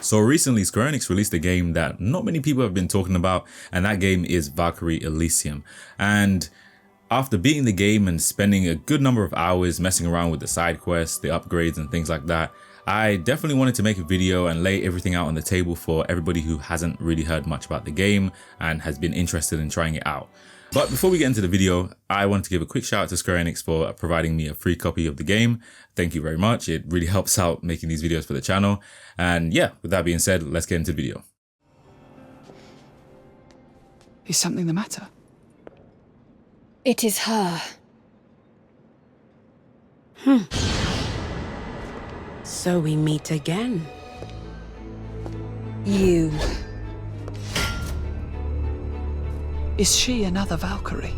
So recently Square Enix released a game that not many people have been talking about, and that game is Valkyrie Elysium. And after beating the game and spending a good number of hours messing around with the side quests, the upgrades and things like that, I definitely wanted to make a video and lay everything out on the table for everybody who hasn't really heard much about the game and has been interested in trying it out. But before we get into the video, I want to give a quick shout out to Square Enix for providing me a free copy of the game. Thank you very much. It really helps out making these videos for the channel. And yeah, with that being said, let's get into the video. Is something the matter? It is her. So we meet again. You. Is she another Valkyrie?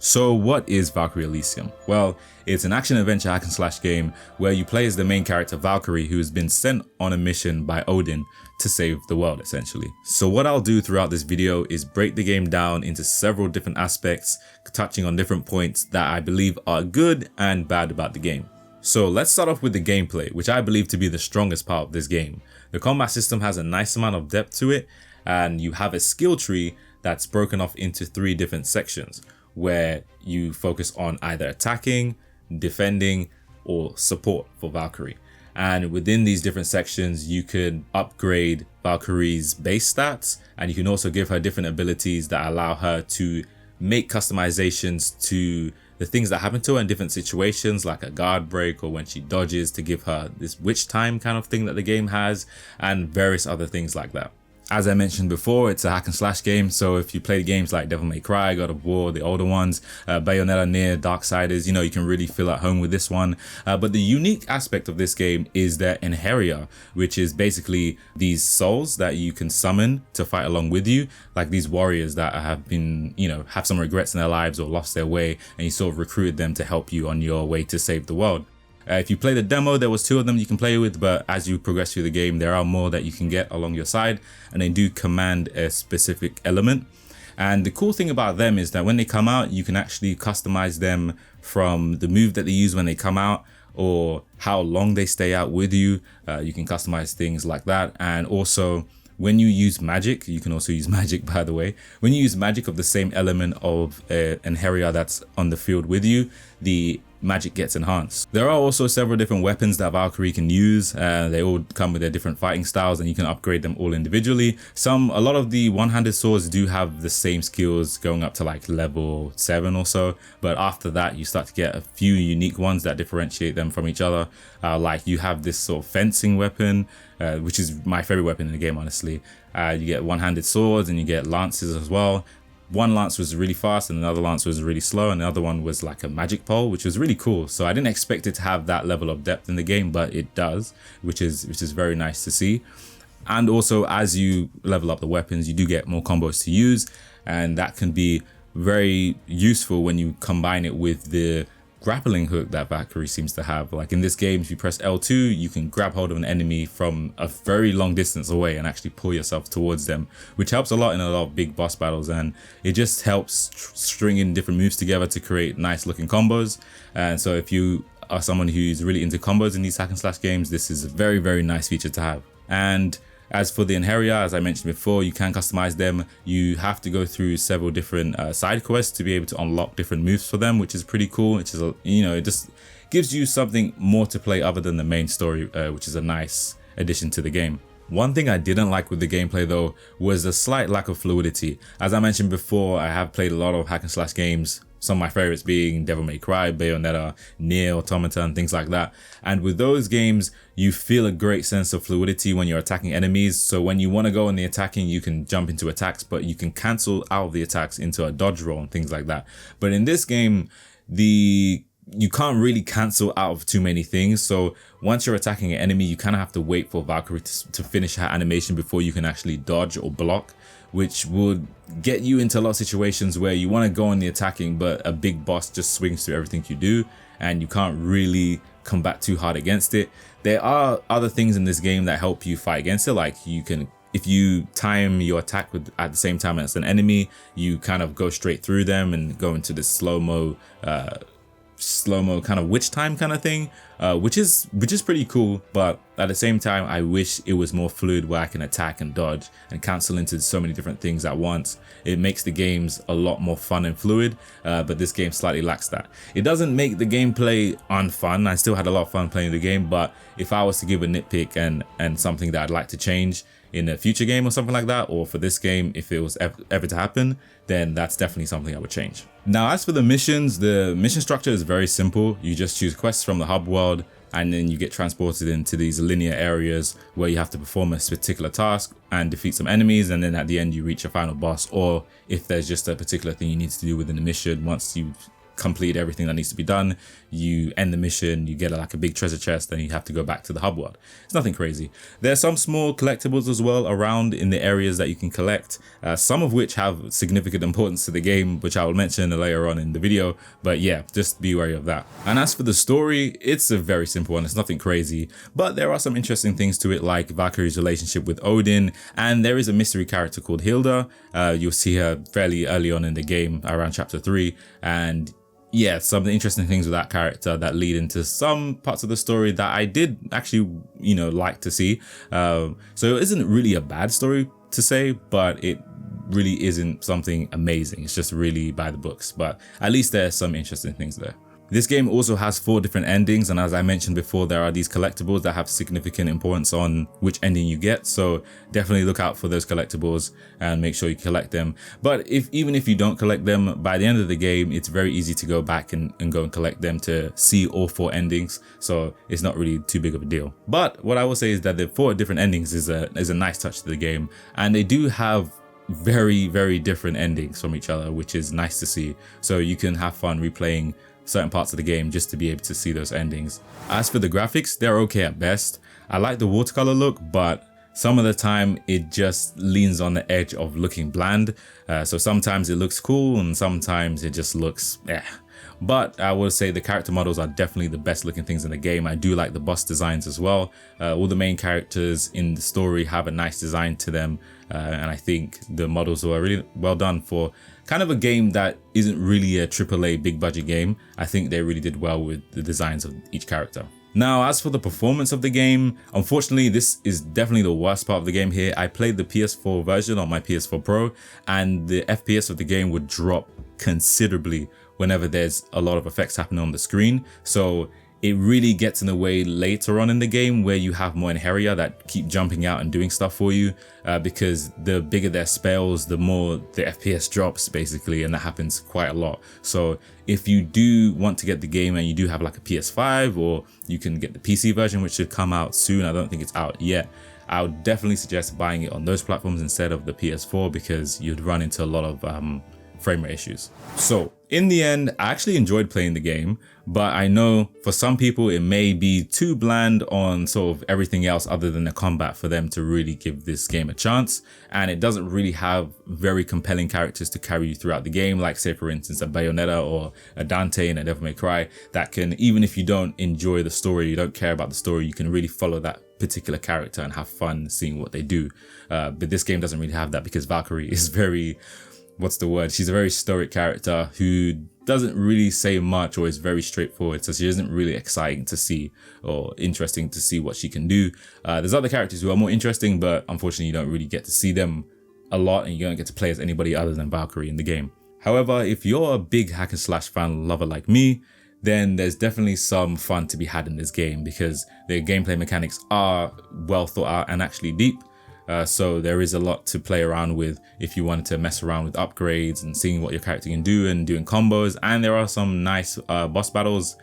So what is Valkyrie Elysium? Well, it's an action-adventure hack-and-slash game where you play as the main character Valkyrie, who has been sent on a mission by Odin to save the world, essentially. So what I'll do throughout this video is break the game down into several different aspects, touching on different points that I believe are good and bad about the game. So let's start off with the gameplay, which I believe to be the strongest part of this game. The combat system has a nice amount of depth to it, and you have a skill tree that's broken off into 3 different sections, where you focus on either attacking, defending, or support for Valkyrie. And within these different sections, you can upgrade Valkyrie's base stats, and you can also give her different abilities that allow her to make customizations to the things that happen to her in different situations, like a guard break or when she dodges, to give her this witch time kind of thing that the game has, and various other things like that. As I mentioned before, it's a hack and slash game, so if you play games like Devil May Cry, God of War, the older ones, Bayonetta, Nier, Darksiders, you know, you can really feel at home with this one. But the unique aspect of this game is their Enheria, which is basically these souls that you can summon to fight along with you, like these warriors that have been, you know, have some regrets in their lives or lost their way, and you sort of recruited them to help you on your way to save the world. If you play the demo, there was 2 of them you can play with, but as you progress through the game, there are more that you can get along your side, and they do command a specific element. And the cool thing about them is that when they come out, you can actually customize them from the move that they use when they come out, or how long they stay out with you. You can customize things like that. And also, when you use magic, you can also use magic, by the way. When you use magic of the same element of an area that's on the field with you, the magic gets enhanced. There are also several different weapons that Valkyrie can use. They all come with their different fighting styles, and you can upgrade them all individually. A lot of the one-handed swords do have the same skills going up to like level 7 or so, but after that you start to get a few unique ones that differentiate them from each other. Like you have this sort of fencing weapon, which is my favorite weapon in the game, honestly. You get one-handed swords, and you get lances as well. One lance was really fast and another lance was really slow, and the other one was like a magic pole, which was really cool. So I didn't expect it to have that level of depth in the game, but it does, which is very nice to see. And also, as you level up the weapons, you do get more combos to use, and that can be very useful when you combine it with the grappling hook that Valkyrie seems to have. Like in this game, if you press L2, you can grab hold of an enemy from a very long distance away and actually pull yourself towards them, which helps a lot in a lot of big boss battles, and it just helps stringing different moves together to create nice looking combos. And so if you are someone who's really into combos in these hack and slash games, this is a very nice feature to have. And as for the Enheria, as I mentioned before, you can customize them. You have to go through several different side quests to be able to unlock different moves for them, which is pretty cool. Which is, you know, it just gives you something more to play other than the main story, which is a nice addition to the game. One thing I didn't like with the gameplay though was the slight lack of fluidity. As I mentioned before, I have played a lot of hack and slash games, some of my favorites being Devil May Cry, Bayonetta, Nier, Automata, and things like that. And with those games, you feel a great sense of fluidity when you're attacking enemies. So when you want to go in the attacking, you can jump into attacks, but you can cancel out of the attacks into a dodge roll and things like that. But in this game, you can't really cancel out of too many things. So once you're attacking an enemy, you kind of have to wait for Valkyrie to finish her animation before you can actually dodge or block, which would get you into a lot of situations where you want to go in the attacking, but a big boss just swings through everything you do and you can't really combat too hard against it. There are other things in this game that help you fight against it, like you can, if you time your attack at the same time as an enemy, you kind of go straight through them and go into this slow-mo slow-mo kind of witch time kind of thing, which is pretty cool. But at the same time, I wish it was more fluid where I can attack and dodge and cancel into so many different things at once. It makes the games a lot more fun and fluid, but this game slightly lacks that. It doesn't make the gameplay unfun. I still had a lot of fun playing the game, but if I was to give a nitpick and something that I'd like to change in a future game or something like that, or for this game, if it was ever to happen, then that's definitely something I would change. Now, as for the mission structure is very simple. You just choose quests from the hub world, and then you get transported into these linear areas where you have to perform a particular task and defeat some enemies, and then at the end you reach a final boss, or if there's just a particular thing you need to do within the mission, once you've complete everything that needs to be done, you end the mission, you get like a big treasure chest, then you have to go back to the hub world. It's nothing crazy. There's some small collectibles as well around in the areas that you can collect, some of which have significant importance to the game, which I will mention later on in the video, but yeah, just be wary of that. And as for the story, it's a very simple one. It's nothing crazy, but there are some interesting things to it, like Valkyrie's relationship with Odin, and there is a mystery character called Hilda. You'll see her fairly early on in the game, around chapter 3, and yeah, some interesting things with that character that lead into some parts of the story that I did actually, like to see. So it isn't really a bad story to say, but it really isn't something amazing. It's just really by the books, but at least there's some interesting things there. This game also has 4 different endings, and as I mentioned before, there are these collectibles that have significant importance on which ending you get, so definitely look out for those collectibles and make sure you collect them. But even if you don't collect them, by the end of the game, it's very easy to go back and go and collect them to see all 4 endings, so it's not really too big of a deal. But what I will say is that the 4 different endings is a nice touch to the game, and they do have very, very different endings from each other, which is nice to see, so you can have fun replaying certain parts of the game just to be able to see those endings. As for the graphics, they're okay at best. I like the watercolor look, but some of the time it just leans on the edge of looking bland. So sometimes it looks cool and sometimes it just looks eh. But I would say the character models are definitely the best looking things in the game. I do like the boss designs as well. All the main characters in the story have a nice design to them. And I think the models were really well done for kind of a game that isn't really a AAA big budget game. I think they really did well with the designs of each character. Now, as for the performance of the game, unfortunately, this is definitely the worst part of the game here. I played the PS4 version on my PS4 Pro, and the FPS of the game would drop considerably whenever there's a lot of effects happening on the screen. So it really gets in the way later on in the game where you have more Enheria that keep jumping out and doing stuff for you, because the bigger their spells, the more the FPS drops basically, and that happens quite a lot. So if you do want to get the game and you do have like a PS5, or you can get the PC version, which should come out soon, I don't think it's out yet, I would definitely suggest buying it on those platforms instead of the PS4, because you'd run into a lot of frame rate issues. So in the end, I actually enjoyed playing the game, but I know for some people it may be too bland on sort of everything else other than the combat for them to really give this game a chance, and it doesn't really have very compelling characters to carry you throughout the game, like say for instance a Bayonetta or a Dante in a Devil May Cry, that can, even if you don't enjoy the story, you don't care about the story, you can really follow that particular character and have fun seeing what they do. But this game doesn't really have that, because Valkyrie is very, she's a very stoic character who doesn't really say much, or is very straightforward, so she isn't really exciting to see or interesting to see what she can do. There's other characters who are more interesting, but unfortunately you don't really get to see them a lot, and you don't get to play as anybody other than Valkyrie in the game. However, if you're a big hack and slash fan lover like me, then there's definitely some fun to be had in this game, because the gameplay mechanics are well thought out and actually deep. So there is a lot to play around with if you wanted to mess around with upgrades and seeing what your character can do and doing combos. And there are some nice boss battles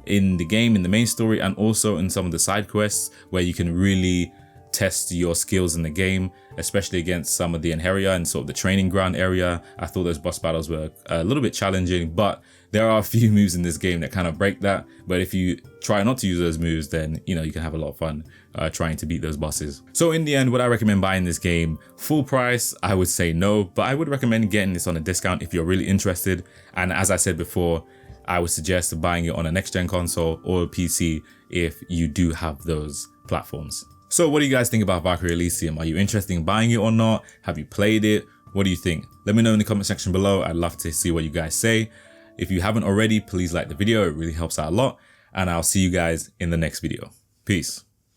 in the game, in the main story, and also in some of the side quests where you can really test your skills in the game, especially against some of the Enheria and sort of the training ground area. I thought those boss battles were a little bit challenging, but there are a few moves in this game that kind of break that. But if you try not to use those moves, then you can have a lot of fun trying to beat those bosses. So in the end, would I recommend buying this game full price? I would say no, but I would recommend getting this on a discount if you're really interested. And as I said before, I would suggest buying it on a next-gen console or a PC if you do have those platforms. So what do you guys think about Valkyrie Elysium? Are you interested in buying it or not? Have you played it? What do you think? Let me know in the comment section below. I'd love to see what you guys say. If you haven't already, please like the video. It really helps out a lot. And I'll see you guys in the next video. Peace.